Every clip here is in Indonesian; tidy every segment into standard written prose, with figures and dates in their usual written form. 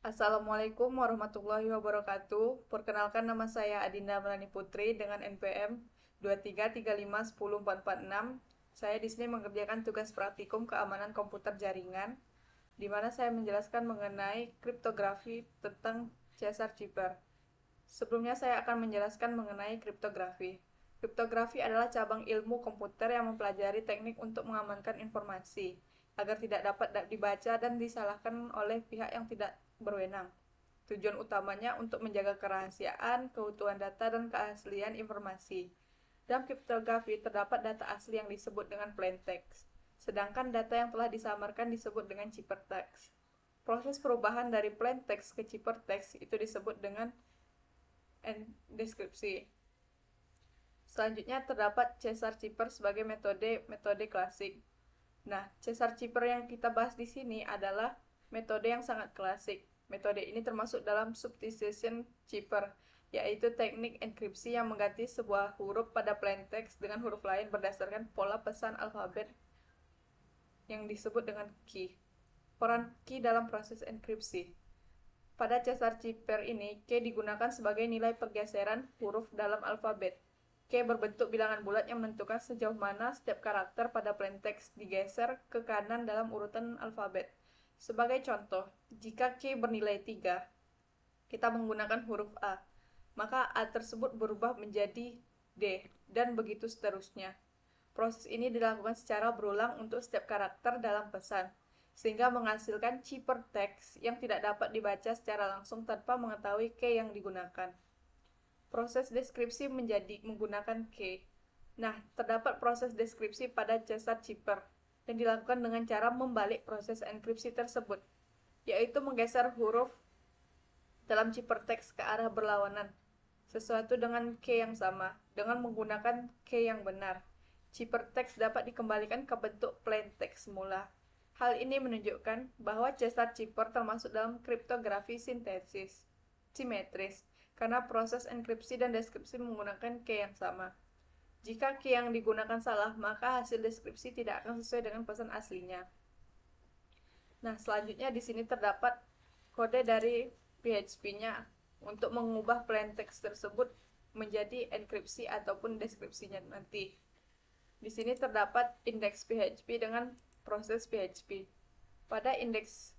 Assalamualaikum warahmatullahi wabarakatuh. Perkenalkan, nama saya Adinda Melani Putri dengan NPM 233510446. Saya di sini mengerjakan tugas praktikum keamanan komputer jaringan, di mana saya menjelaskan mengenai kriptografi tentang Cesar Cipher. Sebelumnya saya akan menjelaskan mengenai kriptografi. Kriptografi adalah cabang ilmu komputer yang mempelajari teknik untuk mengamankan informasi agar tidak dapat dibaca dan disalahkan oleh pihak yang tidak berwenang. Tujuan utamanya untuk menjaga kerahasiaan, keutuhan data, dan keaslian informasi. Dalam kriptografi terdapat data asli yang disebut dengan plain text, sedangkan data yang telah disamarkan disebut dengan ciphertext. Proses perubahan dari plain text ke ciphertext itu disebut dengan deskripsi. Selanjutnya terdapat Cesar Cipher sebagai metode klasik. Nah, Cesar Cipher yang kita bahas di sini adalah metode yang sangat klasik. Metode ini termasuk dalam substitution Cipher, yaitu teknik enkripsi yang mengganti sebuah huruf pada plain text dengan huruf lain berdasarkan pola pesan alfabet yang disebut dengan key. Peran key dalam proses enkripsi. Pada Cesar Cipher ini, key digunakan sebagai nilai pergeseran huruf dalam alfabet. Key berbentuk bilangan bulat yang menentukan sejauh mana setiap karakter pada plain text digeser ke kanan dalam urutan alfabet. Sebagai contoh, jika key bernilai 3, kita menggunakan huruf A, maka A tersebut berubah menjadi D, dan begitu seterusnya. Proses ini dilakukan secara berulang untuk setiap karakter dalam pesan, sehingga menghasilkan ciphertext yang tidak dapat dibaca secara langsung tanpa mengetahui key yang digunakan. Proses deskripsi menggunakan key. Nah, terdapat proses deskripsi pada Cesar Cipher yang dilakukan dengan cara membalik proses enkripsi tersebut, yaitu menggeser huruf dalam ciphertext ke arah berlawanan, sesuatu dengan key yang sama, dengan menggunakan key yang benar. Ciphertext dapat dikembalikan ke bentuk plain text semula. Hal ini menunjukkan bahwa Cesar Cipher termasuk dalam kriptografi simetris, karena proses enkripsi dan deskripsi menggunakan key yang sama. Jika key yang digunakan salah, maka hasil deskripsi tidak akan sesuai dengan pesan aslinya. Nah, selanjutnya di sini terdapat kode dari PHP-nya untuk mengubah plain text tersebut menjadi enkripsi ataupun deskripsinya nanti. Di sini terdapat indeks PHP dengan proses PHP. Pada indeks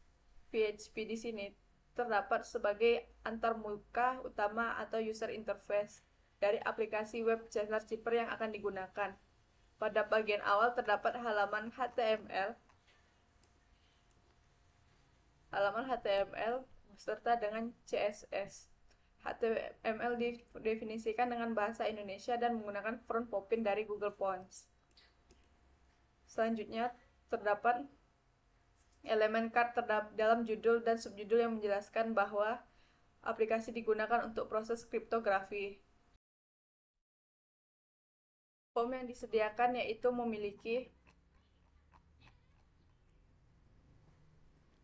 PHP di sini terdapat sebagai antarmuka utama atau user interface dari aplikasi web Cesar Cipher yang akan digunakan. Pada bagian awal terdapat halaman HTML beserta dengan CSS. HTML didefinisikan dengan bahasa Indonesia dan menggunakan front popin dari Google Fonts. Selanjutnya terdapat elemen card dalam judul dan subjudul yang menjelaskan bahwa aplikasi digunakan untuk proses kriptografi. Form yang disediakan yaitu memiliki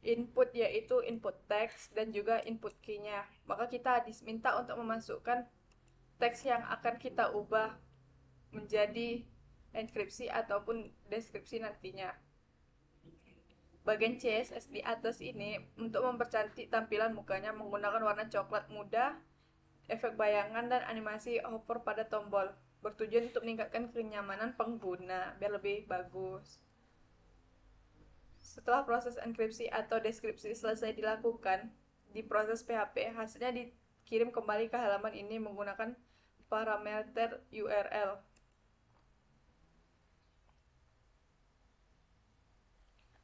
input, yaitu input teks dan juga input key-nya. Maka kita diminta untuk memasukkan teks yang akan kita ubah menjadi enkripsi ataupun deskripsi nantinya. Bagian CSS di atas ini untuk mempercantik tampilan mukanya menggunakan warna coklat muda, efek bayangan, dan animasi hover pada tombol, bertujuan untuk meningkatkan kenyamanan pengguna biar lebih bagus. Setelah proses enkripsi atau deskripsi selesai dilakukan di proses PHP, hasilnya dikirim kembali ke halaman ini menggunakan parameter URL.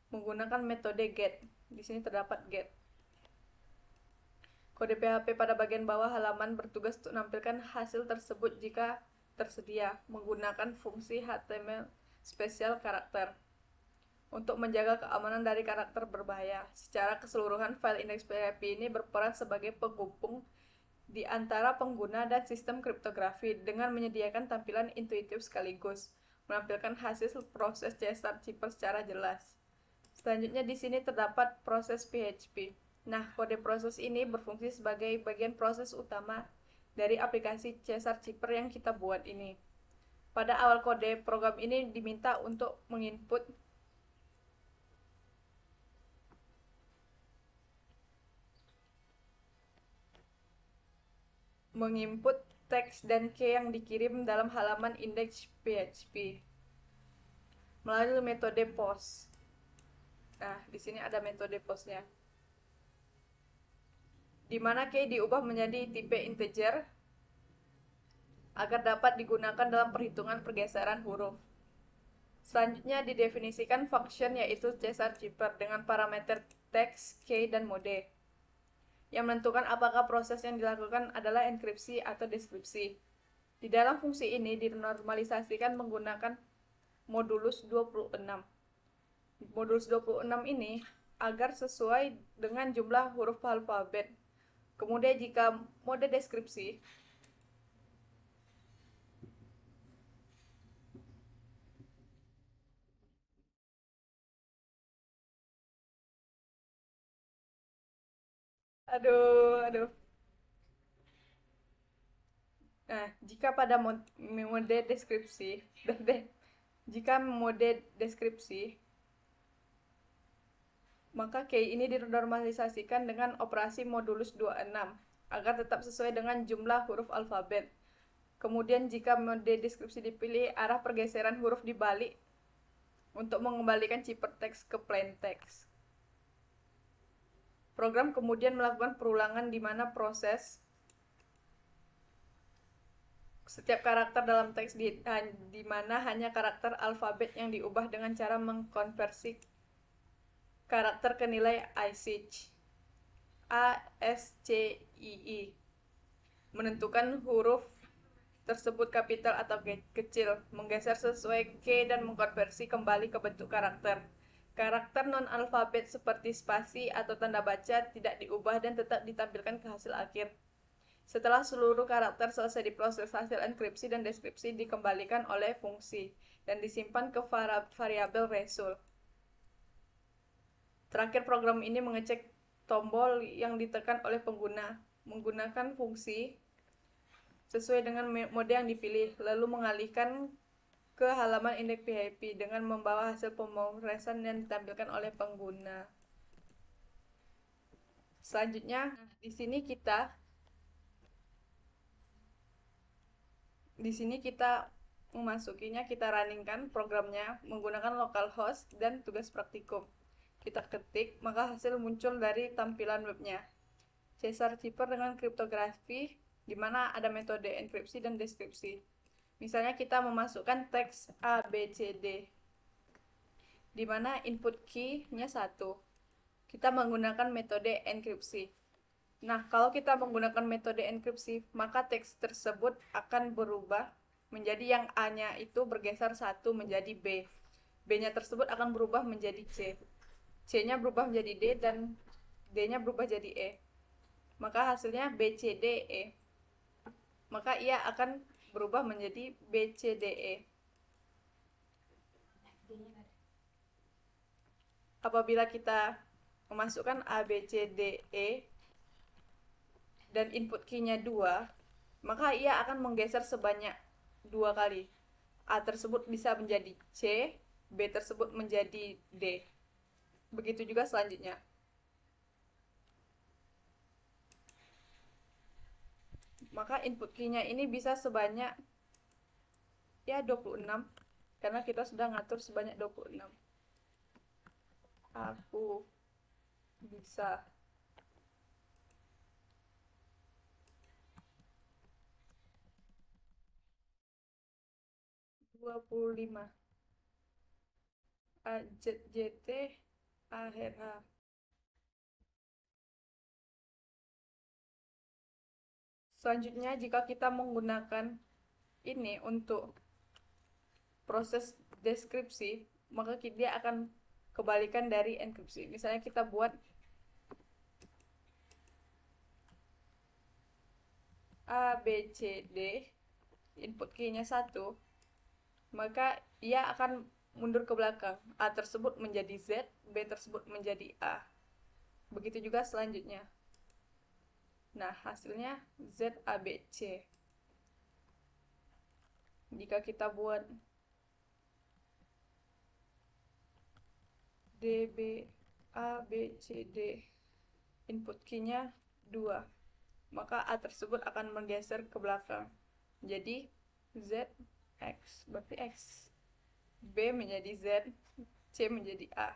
Menggunakan metode get. Di sini terdapat get. Kode PHP pada bagian bawah halaman bertugas untuk menampilkan hasil tersebut jika tersedia, menggunakan fungsi HTML spesial karakter untuk menjaga keamanan dari karakter berbahaya. Secara keseluruhan, file indeks PHP ini berperan sebagai penghubung di antara pengguna dan sistem kriptografi dengan menyediakan tampilan intuitif sekaligus menampilkan hasil proses Cesar Cipher secara jelas. Selanjutnya di sini terdapat proses PHP. Nah, kode proses ini berfungsi sebagai bagian proses utama dari aplikasi Cesar Cipher yang kita buat ini. Pada awal kode, program ini diminta untuk menginput menginput teks dan key yang dikirim dalam halaman index PHP melalui metode post. Nah, di sini ada metode postnya, di mana key diubah menjadi tipe integer agar dapat digunakan dalam perhitungan pergeseran huruf. Selanjutnya didefinisikan function, yaitu Caesar Zipper dengan parameter teks, key, dan mode yang menentukan apakah proses yang dilakukan adalah enkripsi atau deskripsi. Di dalam fungsi ini dinormalisasikan menggunakan modulus 26. Modulus 26 ini agar sesuai dengan jumlah huruf alfabet. Kemudian jika mode deskripsi, aduh. Nah, jika pada mode deskripsi, jika mode deskripsi, maka key ini dinormalisasikan dengan operasi modulus 26 agar tetap sesuai dengan jumlah huruf alfabet. Kemudian jika mode deskripsi dipilih, arah pergeseran huruf dibalik untuk mengembalikan cipher teks ke plain text. Program kemudian melakukan perulangan di mana proses setiap karakter dalam teks di mana hanya karakter alfabet yang diubah dengan cara mengkonversi karakter ke nilai ASCII, menentukan huruf tersebut kapital atau kecil, menggeser sesuai key dan mengkonversi kembali ke bentuk karakter. Karakter non-alfabet seperti spasi atau tanda baca tidak diubah dan tetap ditampilkan ke hasil akhir. Setelah seluruh karakter selesai diproses, hasil enkripsi dan deskripsi dikembalikan oleh fungsi dan disimpan ke variabel result. Terakhir, program ini mengecek tombol yang ditekan oleh pengguna menggunakan fungsi sesuai dengan mode yang dipilih, lalu mengalihkan ke halaman indeks PHP dengan membawa hasil pemrosesan yang ditampilkan oleh pengguna. Selanjutnya, di sini kita memasukinya, kita runningkan programnya menggunakan localhost dan tugas praktikum. Kita ketik, maka hasil muncul dari tampilan webnya. Caesar Zipper dengan kriptografi, di mana ada metode enkripsi dan deskripsi. Misalnya kita memasukkan teks A, B, C, D, di mana input key-nya 1. Kita menggunakan metode enkripsi. Nah, kalau kita menggunakan metode enkripsi, maka teks tersebut akan berubah menjadi yang A-nya itu bergeser 1 menjadi B. B-nya tersebut akan berubah menjadi C. C-nya berubah menjadi D dan D-nya berubah jadi E. Maka hasilnya B, C, D, E. Maka ia akan berubah menjadi B, C, D, E. Apabila kita memasukkan A, B, C, D, E dan input key-nya 2, maka ia akan menggeser sebanyak 2 kali. A tersebut bisa menjadi C, B tersebut menjadi D. Begitu juga selanjutnya. Maka input key-nya ini bisa sebanyak 26, karena kita sudah ngatur sebanyak 26. Aku bisa 25. JT ARH. Selanjutnya, jika kita menggunakan ini untuk proses deskripsi, maka dia akan kebalikan dari enkripsi. Misalnya kita buat A, B, C, D, input key-nya 1, maka ia akan mundur ke belakang. A tersebut menjadi Z, B tersebut menjadi A. Begitu juga selanjutnya. Nah, hasilnya Z, A, B, C. Jika kita buat D, B, A, B, C, D, input key-nya 2, maka A tersebut akan bergeser ke belakang. Jadi Z X berarti X, B menjadi Z, C menjadi A.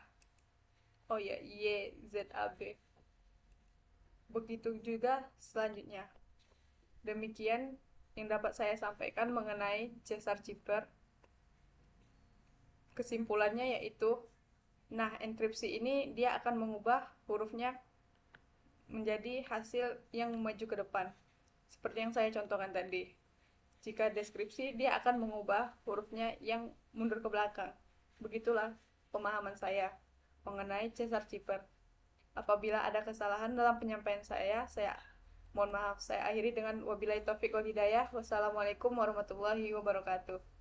Oh ya, Y Z A B. Begitu juga selanjutnya. Demikian yang dapat saya sampaikan mengenai Cesar-Cipper. Kesimpulannya yaitu, nah enkripsi ini dia akan mengubah hurufnya menjadi hasil yang maju ke depan. Seperti yang saya contohkan tadi. Jika deskripsi, dia akan mengubah hurufnya yang mundur ke belakang. Begitulah pemahaman saya mengenai Cesar-Cipper. Apabila ada kesalahan dalam penyampaian saya mohon maaf. Saya akhiri dengan wabillahi taufik wal hidayah. Wassalamualaikum warahmatullahi wabarakatuh.